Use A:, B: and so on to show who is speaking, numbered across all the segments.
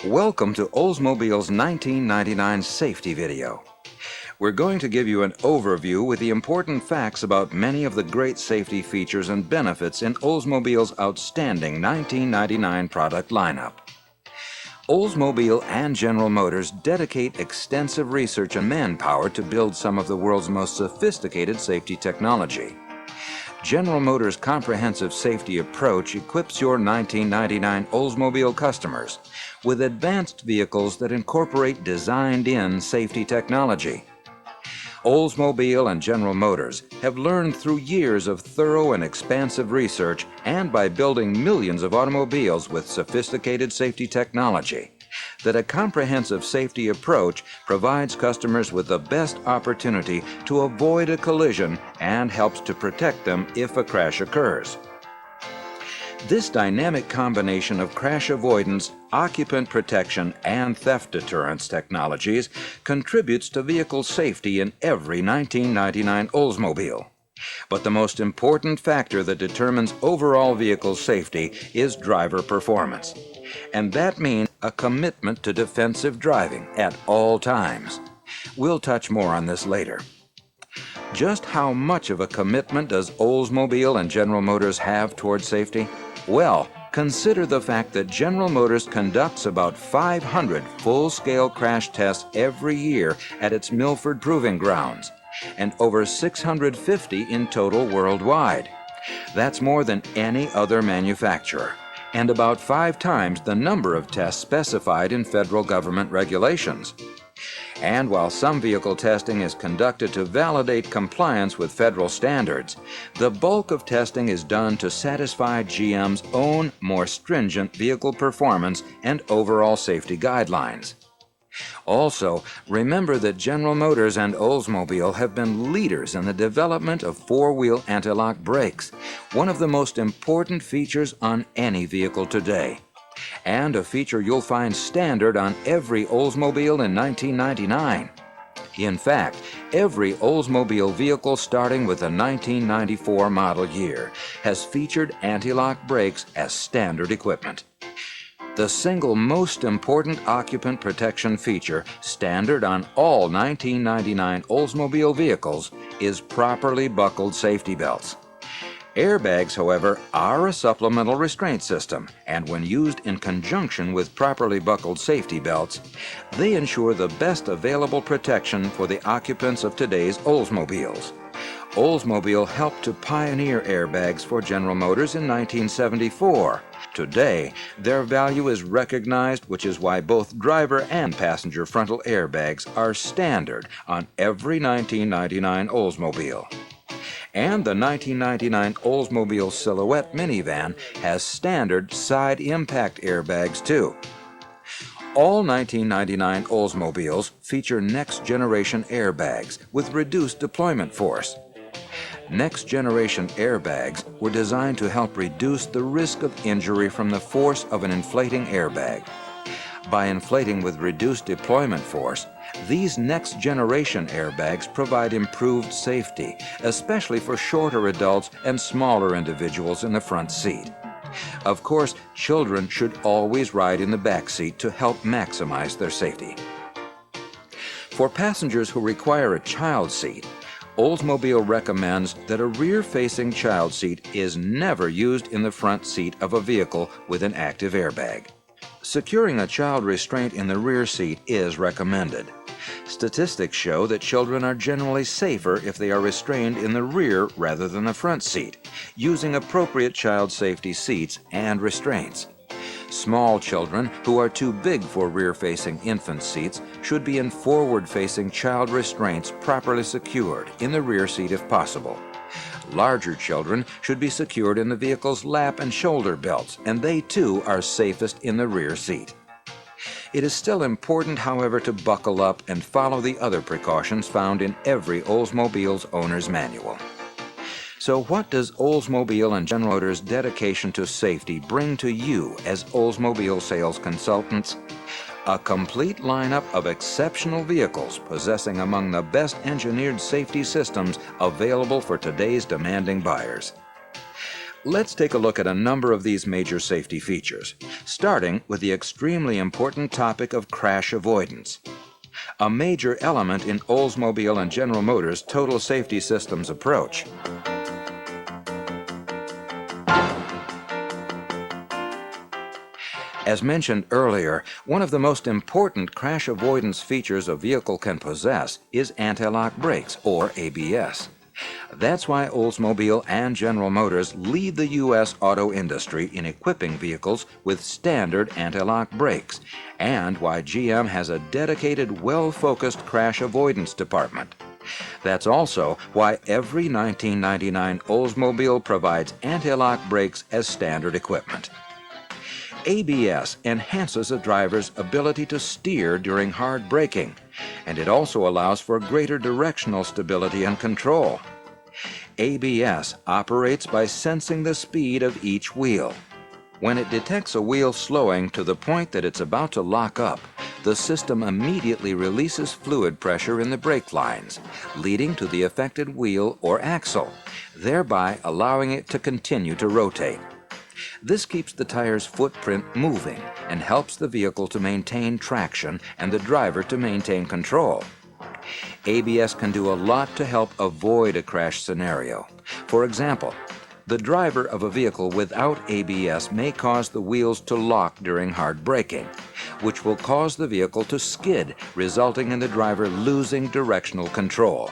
A: Welcome to Oldsmobile's 1999 safety video. We're going to give you an overview with the important facts about many of the great safety features and benefits in Oldsmobile's outstanding 1999 product lineup. Oldsmobile and General Motors dedicate extensive research and manpower to build some of the world's most sophisticated safety technology. General Motors' comprehensive safety approach equips your 1999 Oldsmobile customers with advanced vehicles that incorporate designed-in safety technology. Oldsmobile and General Motors have learned through years of thorough and expansive research and by building millions of automobiles with sophisticated safety technology that a comprehensive safety approach provides customers with the best opportunity to avoid a collision and helps to protect them if a crash occurs. This dynamic combination of crash avoidance, occupant protection, and theft deterrence technologies contributes to vehicle safety in every 1999 Oldsmobile. But the most important factor that determines overall vehicle safety is driver performance. And that means a commitment to defensive driving at all times. We'll touch more on this later. Just how much of a commitment does Oldsmobile and General Motors have toward safety? Well, consider the fact that General Motors conducts about 500 full-scale crash tests every year at its Milford Proving Grounds, and over 650 in total worldwide. That's more than any other manufacturer, and about 5 times the number of tests specified in federal government regulations. And while some vehicle testing is conducted to validate compliance with federal standards, the bulk of testing is done to satisfy GM's own more stringent vehicle performance and overall safety guidelines. Also, remember that General Motors and Oldsmobile have been leaders in the development of four-wheel anti-lock brakes, one of the most important features on any vehicle today, and a feature you'll find standard on every Oldsmobile in 1999. In fact, every Oldsmobile vehicle starting with the 1994 model year has featured anti-lock brakes as standard equipment. The single most important occupant protection feature standard on all 1999 Oldsmobile vehicles is properly buckled safety belts. Airbags, however, are a supplemental restraint system, and when used in conjunction with properly buckled safety belts, they ensure the best available protection for the occupants of today's Oldsmobiles. Oldsmobile helped to pioneer airbags for General Motors in 1974. Today, their value is recognized, which is why both driver and passenger frontal airbags are standard on every 1999 Oldsmobile. And the 1999 Oldsmobile Silhouette minivan has standard side impact airbags too. All 1999 Oldsmobiles feature next-generation airbags with reduced deployment force. Next-generation airbags were designed to help reduce the risk of injury from the force of an inflating airbag. By inflating with reduced deployment force, these next-generation airbags provide improved safety, especially for shorter adults and smaller individuals in the front seat. Of course, children should always ride in the back seat to help maximize their safety. For passengers who require a child seat, Oldsmobile recommends that a rear-facing child seat is never used in the front seat of a vehicle with an active airbag. Securing a child restraint in the rear seat is recommended. Statistics show that children are generally safer if they are restrained in the rear rather than the front seat, using appropriate child safety seats and restraints. Small children who are too big for rear-facing infant seats should be in forward-facing child restraints properly secured in the rear seat if possible. Larger children should be secured in the vehicle's lap and shoulder belts, and they too are safest in the rear seat. It is still important, however, to buckle up and follow the other precautions found in every Oldsmobile's owner's manual. So what does Oldsmobile and General Motors' dedication to safety bring to you as Oldsmobile sales consultants? A complete lineup of exceptional vehicles possessing among the best engineered safety systems available for today's demanding buyers. Let's take a look at a number of these major safety features, starting with the extremely important topic of crash avoidance. A major element in Oldsmobile and General Motors' total safety systems approach. As mentioned earlier, one of the most important crash avoidance features a vehicle can possess is anti-lock brakes, or ABS. That's why Oldsmobile and General Motors lead the U.S. auto industry in equipping vehicles with standard anti-lock brakes, and why GM has a dedicated, well-focused crash avoidance department. That's also why every 1999 Oldsmobile provides anti-lock brakes as standard equipment. ABS enhances a driver's ability to steer during hard braking, and it also allows for greater directional stability and control. ABS operates by sensing the speed of each wheel. When it detects a wheel slowing to the point that it's about to lock up, the system immediately releases fluid pressure in the brake lines, leading to the affected wheel or axle, thereby allowing it to continue to rotate. This keeps the tire's footprint moving and helps the vehicle to maintain traction and the driver to maintain control. ABS can do a lot to help avoid a crash scenario. For example, the driver of a vehicle without ABS may cause the wheels to lock during hard braking, which will cause the vehicle to skid, resulting in the driver losing directional control.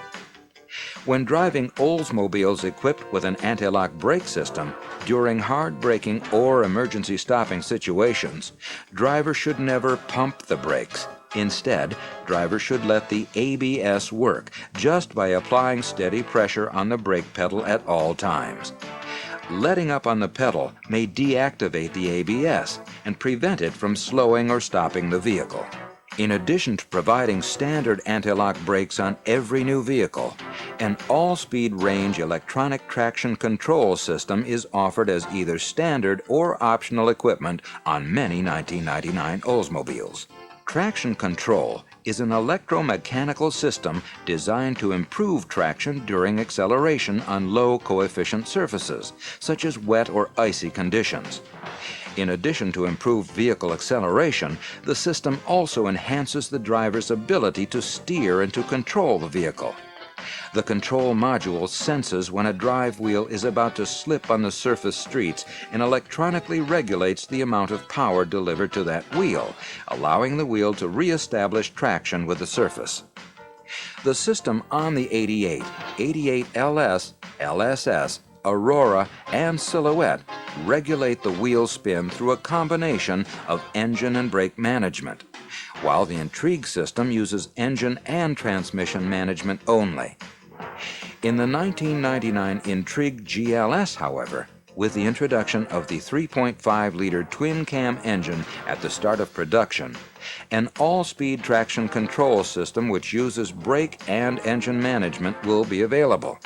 A: When driving Oldsmobiles equipped with an anti-lock brake system, during hard braking or emergency stopping situations, drivers should never pump the brakes. Instead, drivers should let the ABS work just by applying steady pressure on the brake pedal at all times. Letting up on the pedal may deactivate the ABS and prevent it from slowing or stopping the vehicle. In addition to providing standard anti-lock brakes on every new vehicle, an all-speed range electronic traction control system is offered as either standard or optional equipment on many 1999 Oldsmobiles. Traction control is an electromechanical system designed to improve traction during acceleration on low-coefficient surfaces, such as wet or icy conditions. In addition to improved vehicle acceleration, the system also enhances the driver's ability to steer and to control the vehicle. The control module senses when a drive wheel is about to slip on the surface streets and electronically regulates the amount of power delivered to that wheel, allowing the wheel to re-establish traction with the surface. The system on the 88, 88LS, LSS, Aurora, and Silhouette regulate the wheel spin through a combination of engine and brake management, while the Intrigue system uses engine and transmission management only. In the 1999 Intrigue GLS, however, with the introduction of the 3.5-liter twin-cam engine at the start of production, an all-speed traction control system which uses brake and engine management will be available.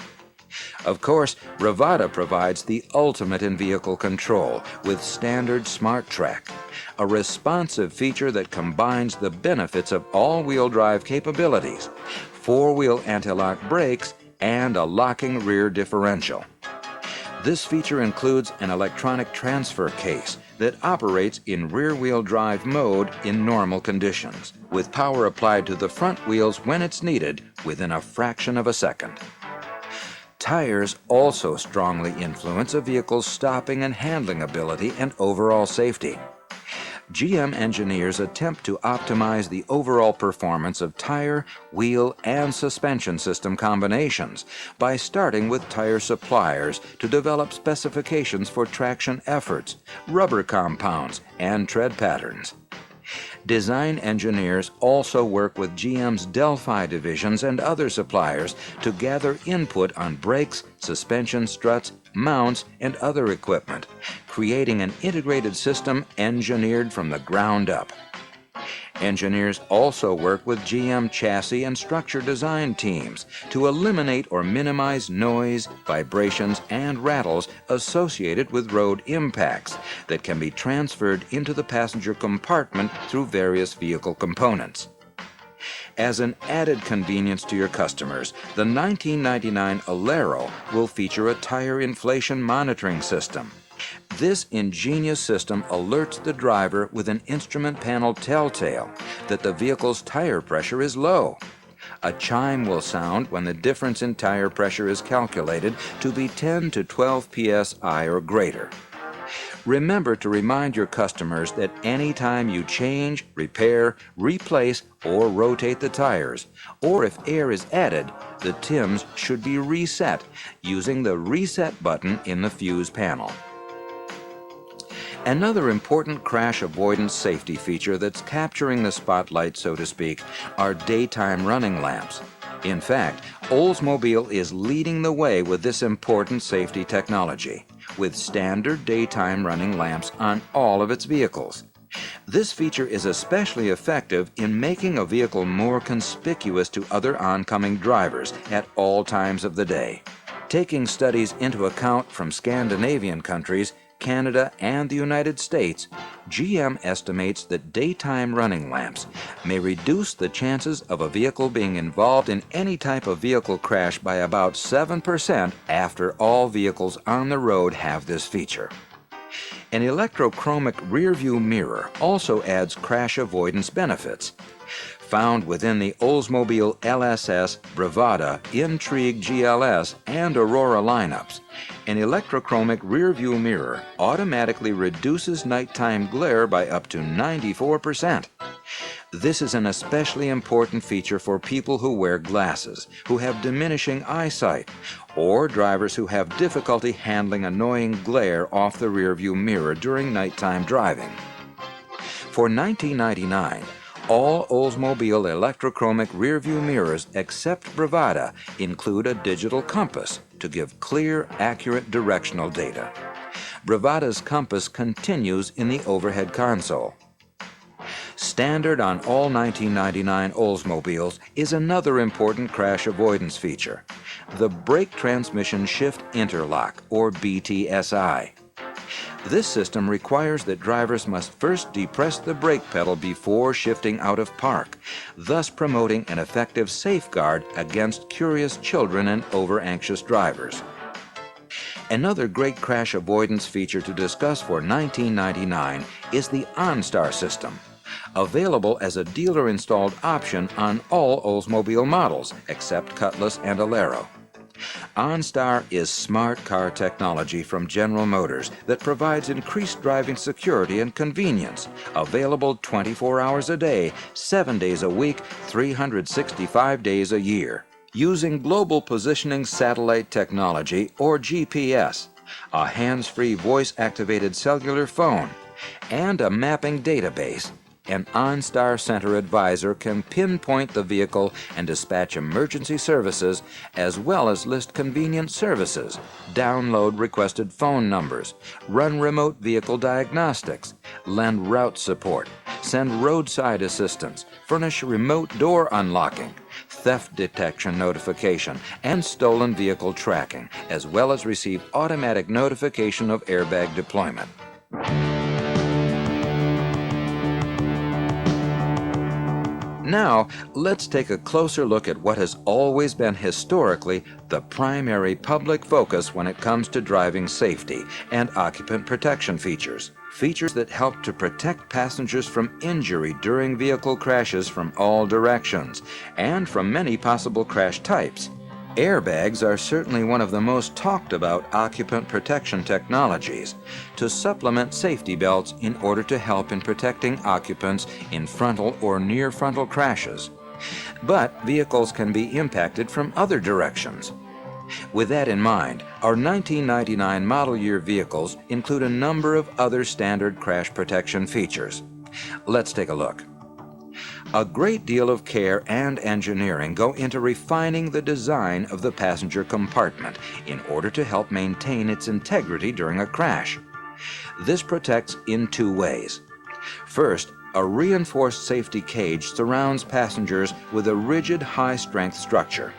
A: Of course, Bravada provides the ultimate in vehicle control with standard Smart Track, a responsive feature that combines the benefits of all-wheel drive capabilities, four-wheel anti-lock brakes, and a locking rear differential. This feature includes an electronic transfer case that operates in rear-wheel drive mode in normal conditions, with power applied to the front wheels when it's needed within a fraction of a second. Tires also strongly influence a vehicle's stopping and handling ability and overall safety. GM engineers attempt to optimize the overall performance of tire, wheel, and suspension system combinations by starting with tire suppliers to develop specifications for traction efforts, rubber compounds, and tread patterns. Design engineers also work with GM's Delphi divisions and other suppliers to gather input on brakes, suspension struts, mounts, and other equipment, creating an integrated system engineered from the ground up. Engineers also work with GM chassis and structure design teams to eliminate or minimize noise, vibrations, and rattles associated with road impacts that can be transferred into the passenger compartment through various vehicle components. As an added convenience to your customers, the 1999 Alero will feature a tire inflation monitoring system. This ingenious system alerts the driver with an instrument panel telltale that the vehicle's tire pressure is low. A chime will sound when the difference in tire pressure is calculated to be 10 to 12 psi or greater. Remember to remind your customers that anytime you change, repair, replace, or rotate the tires, or if air is added, the TIMs should be reset using the reset button in the fuse panel. Another important crash avoidance safety feature that's capturing the spotlight, so to speak, are daytime running lamps. In fact, Oldsmobile is leading the way with this important safety technology, with standard daytime running lamps on all of its vehicles. This feature is especially effective in making a vehicle more conspicuous to other oncoming drivers at all times of the day. Taking studies into account from Scandinavian countries, Canada, and the United States, GM estimates that daytime running lamps may reduce the chances of a vehicle being involved in any type of vehicle crash by about 7% after all vehicles on the road have this feature. An electrochromic rearview mirror also adds crash avoidance benefits. Found within the Oldsmobile LSS, Bravada, Intrigue GLS, and Aurora lineups, an electrochromic rearview mirror automatically reduces nighttime glare by up to 94%. This is an especially important feature for people who wear glasses, who have diminishing eyesight, or drivers who have difficulty handling annoying glare off the rearview mirror during nighttime driving. For $19.99, all Oldsmobile electrochromic rearview mirrors except Bravada include a digital compass to give clear, accurate directional data. Bravada's compass continues in the overhead console. Standard on all 1999 Oldsmobiles is another important crash avoidance feature, the Brake Transmission Shift Interlock, or BTSI. This system requires that drivers must first depress the brake pedal before shifting out of park, thus promoting an effective safeguard against curious children and over-anxious drivers. Another great crash avoidance feature to discuss for $19.99 is the OnStar system, available as a dealer-installed option on all Oldsmobile models except Cutlass and Alero. OnStar is smart car technology from General Motors that provides increased driving security and convenience, available 24 hours a day, 7 days a week, 365 days a year. Using Global Positioning Satellite Technology, or GPS, a hands-free voice-activated cellular phone, and a mapping database, an OnStar Center advisor can pinpoint the vehicle and dispatch emergency services, as well as list convenient services, download requested phone numbers, run remote vehicle diagnostics, lend route support, send roadside assistance, furnish remote door unlocking, theft detection notification, and stolen vehicle tracking, as well as receive automatic notification of airbag deployment. Now, let's take a closer look at what has always been historically the primary public focus when it comes to driving safety and occupant protection features. Features that help to protect passengers from injury during vehicle crashes from all directions and from many possible crash types. Airbags are certainly one of the most talked about occupant protection technologies to supplement safety belts in order to help in protecting occupants in frontal or near frontal crashes. But vehicles can be impacted from other directions. With that in mind, our 1999 model year vehicles include a number of other standard crash protection features. Let's take a look. A great deal of care and engineering go into refining the design of the passenger compartment in order to help maintain its integrity during a crash. This protects in two ways. First, a reinforced safety cage surrounds passengers with a rigid high-strength structure.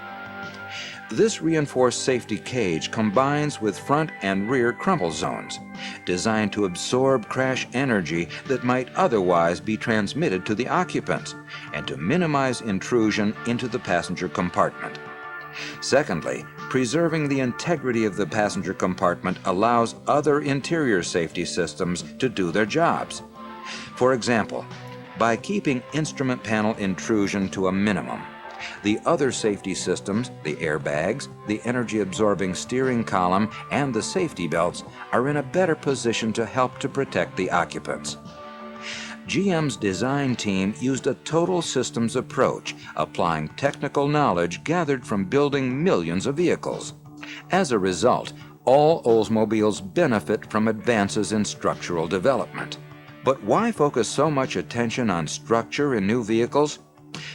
A: This reinforced safety cage combines with front and rear crumple zones, designed to absorb crash energy that might otherwise be transmitted to the occupants and to minimize intrusion into the passenger compartment. Secondly, preserving the integrity of the passenger compartment allows other interior safety systems to do their jobs. For example, by keeping instrument panel intrusion to a minimum, the other safety systems, the airbags, the energy-absorbing steering column, and the safety belts, are in a better position to help to protect the occupants. GM's design team used a total systems approach, applying technical knowledge gathered from building millions of vehicles. As a result, all Oldsmobiles benefit from advances in structural development. But why focus so much attention on structure in new vehicles?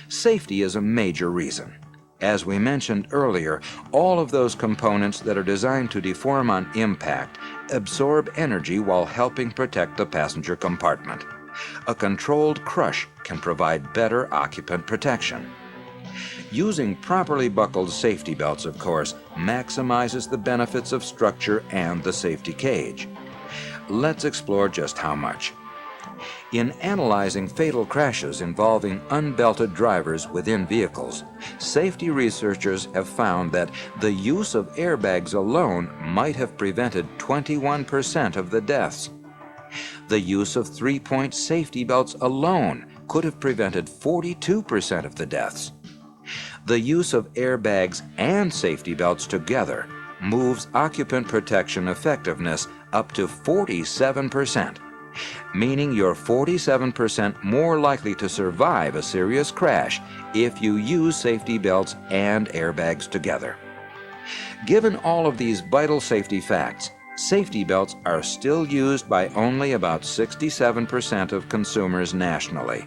A: Safety is a major reason. As we mentioned earlier, all of those components that are designed to deform on impact absorb energy while helping protect the passenger compartment. A controlled crush can provide better occupant protection. Using properly buckled safety belts, of course, maximizes the benefits of structure and the safety cage. Let's explore just how much. In analyzing fatal crashes involving unbelted drivers within vehicles, safety researchers have found that the use of airbags alone might have prevented 21% of the deaths. The use of three-point safety belts alone could have prevented 42% of the deaths. The use of airbags and safety belts together moves occupant protection effectiveness up to 47%, meaning you're 47% more likely to survive a serious crash if you use safety belts and airbags together. Given all of these vital safety facts, safety belts are still used by only about 67% of consumers nationally.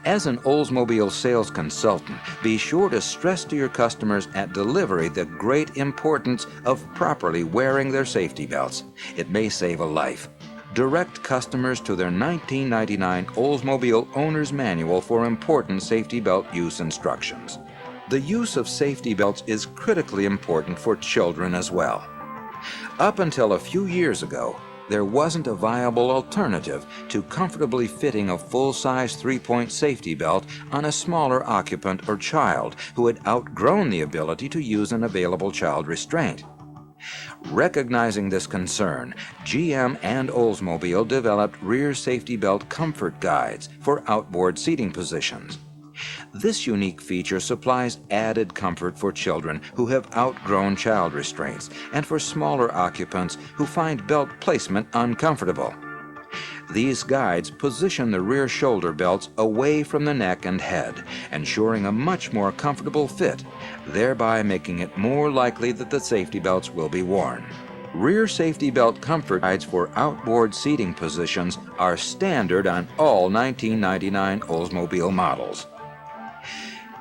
A: As an Oldsmobile sales consultant, be sure to stress to your customers at delivery the great importance of properly wearing their safety belts. It may save a life. Direct customers to their 1999 Oldsmobile Owner's Manual for important safety belt use instructions. The use of safety belts is critically important for children as well. Up until a few years ago, there wasn't a viable alternative to comfortably fitting a full-size three-point safety belt on a smaller occupant or child who had outgrown the ability to use an available child restraint. Recognizing this concern, GM and Oldsmobile developed rear safety belt comfort guides for outboard seating positions. This unique feature supplies added comfort for children who have outgrown child restraints and for smaller occupants who find belt placement uncomfortable. These guides position the rear shoulder belts away from the neck and head, ensuring a much more comfortable fit, thereby making it more likely that the safety belts will be worn. Rear safety belt comfort guides for outboard seating positions are standard on all 1999 Oldsmobile models.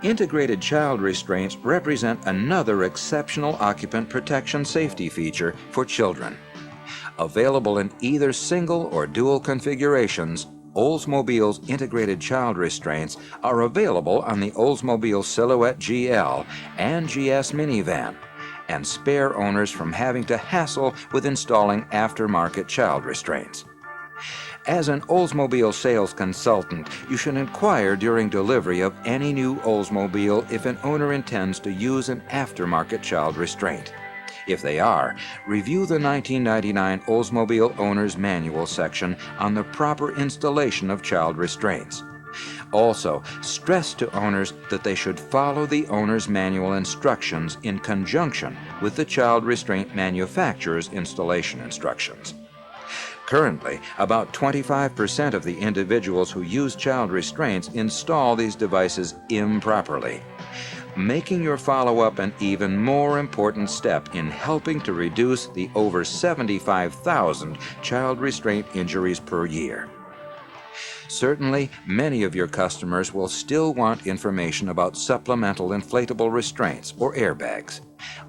A: Integrated child restraints represent another exceptional occupant protection safety feature for children. Available in either single or dual configurations, Oldsmobile's integrated child restraints are available on the Oldsmobile Silhouette GL and GS minivan, and spare owners from having to hassle with installing aftermarket child restraints. As an Oldsmobile sales consultant, you should inquire during delivery of any new Oldsmobile if an owner intends to use an aftermarket child restraint. If they are, review the 1999 Oldsmobile Owner's Manual section on the proper installation of child restraints. Also, stress to owners that they should follow the owner's manual instructions in conjunction with the child restraint manufacturer's installation instructions. Currently, about 25% of the individuals who use child restraints install these devices improperly, making your follow-up an even more important step in helping to reduce the over 75,000 child restraint injuries per year. Certainly, many of your customers will still want information about supplemental inflatable restraints or airbags.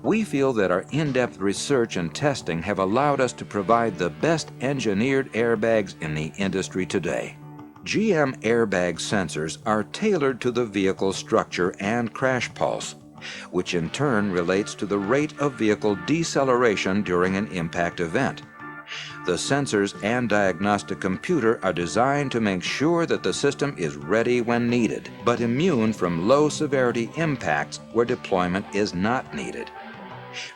A: We feel that our in-depth research and testing have allowed us to provide the best engineered airbags in the industry today. GM airbag sensors are tailored to the vehicle's structure and crash pulse, which in turn relates to the rate of vehicle deceleration during an impact event. The sensors and diagnostic computer are designed to make sure that the system is ready when needed, but immune from low-severity impacts where deployment is not needed.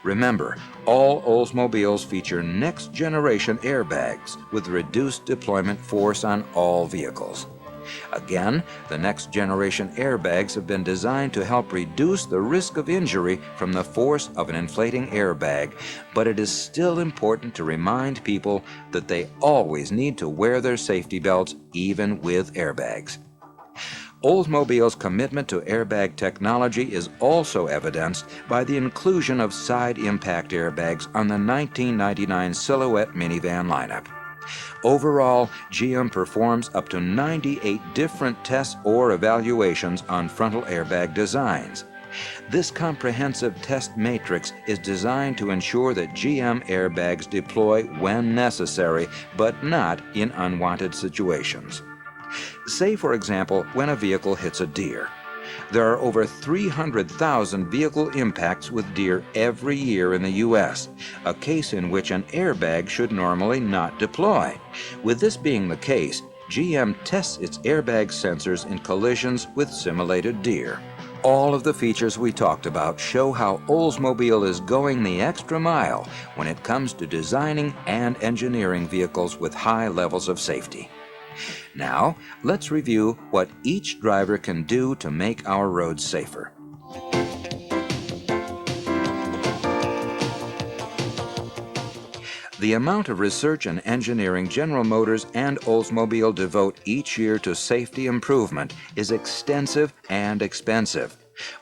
A: Remember, all Oldsmobiles feature next-generation airbags with reduced deployment force on all vehicles. Again, the next-generation airbags have been designed to help reduce the risk of injury from the force of an inflating airbag, but it is still important to remind people that they always need to wear their safety belts even with airbags. Oldsmobile's commitment to airbag technology is also evidenced by the inclusion of side impact airbags on the 1999 Silhouette minivan lineup. Overall, GM performs up to 98 different tests or evaluations on frontal airbag designs. This comprehensive test matrix is designed to ensure that GM airbags deploy when necessary, but not in unwanted situations. Say, for example, when a vehicle hits a deer. There are over 300,000 vehicle impacts with deer every year in the U.S., a case in which an airbag should normally not deploy. With this being the case, GM tests its airbag sensors in collisions with simulated deer. All of the features we talked about show how Oldsmobile is going the extra mile when it comes to designing and engineering vehicles with high levels of safety. Now, let's review what each driver can do to make our roads safer. The amount of research and engineering General Motors and Oldsmobile devote each year to safety improvement is extensive and expensive.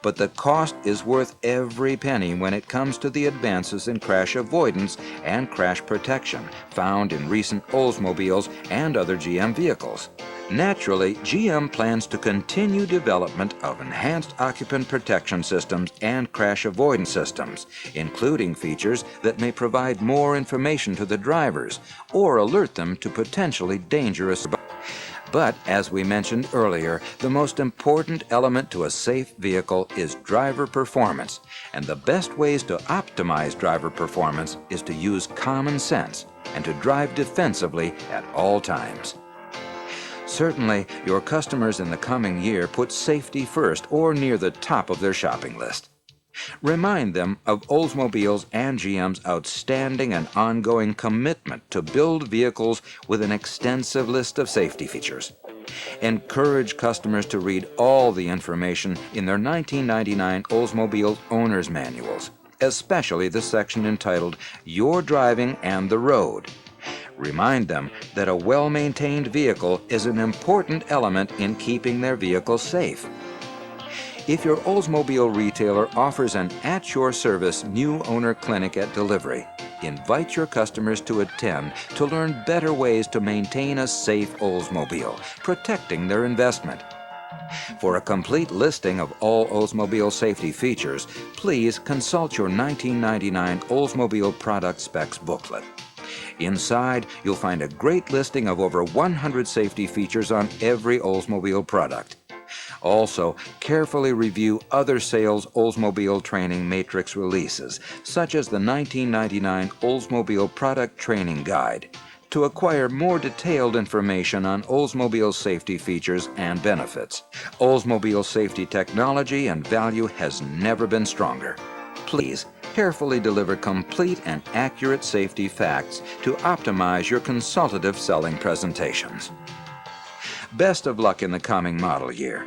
A: But the cost is worth every penny when it comes to the advances in crash avoidance and crash protection found in recent Oldsmobiles and other GM vehicles. Naturally, GM plans to continue development of enhanced occupant protection systems and crash avoidance systems, including features that may provide more information to the drivers or alert them to potentially dangerous. But, as we mentioned earlier, the most important element to a safe vehicle is driver performance, and the best ways to optimize driver performance is to use common sense and to drive defensively at all times. Certainly, your customers in the coming year put safety first or near the top of their shopping list. Remind them of Oldsmobile's and GM's outstanding and ongoing commitment to build vehicles with an extensive list of safety features. Encourage customers to read all the information in their 1999 Oldsmobile Owner's Manuals, especially the section entitled Your Driving and the Road. Remind them that a well-maintained vehicle is an important element in keeping their vehicle safe. If your Oldsmobile retailer offers an at-your-service new owner clinic at delivery, invite your customers to attend to learn better ways to maintain a safe Oldsmobile, protecting their investment. For a complete listing of all Oldsmobile safety features, please consult your 1999 Oldsmobile Product Specs booklet. Inside, you'll find a great listing of over 100 safety features on every Oldsmobile product. Also, carefully review other sales Oldsmobile Training Matrix releases, such as the 1999 Oldsmobile Product Training Guide, to acquire more detailed information on Oldsmobile's safety features and benefits. Oldsmobile safety technology and value has never been stronger. Please carefully deliver complete and accurate safety facts to optimize your consultative selling presentations. Best of luck in the coming model year.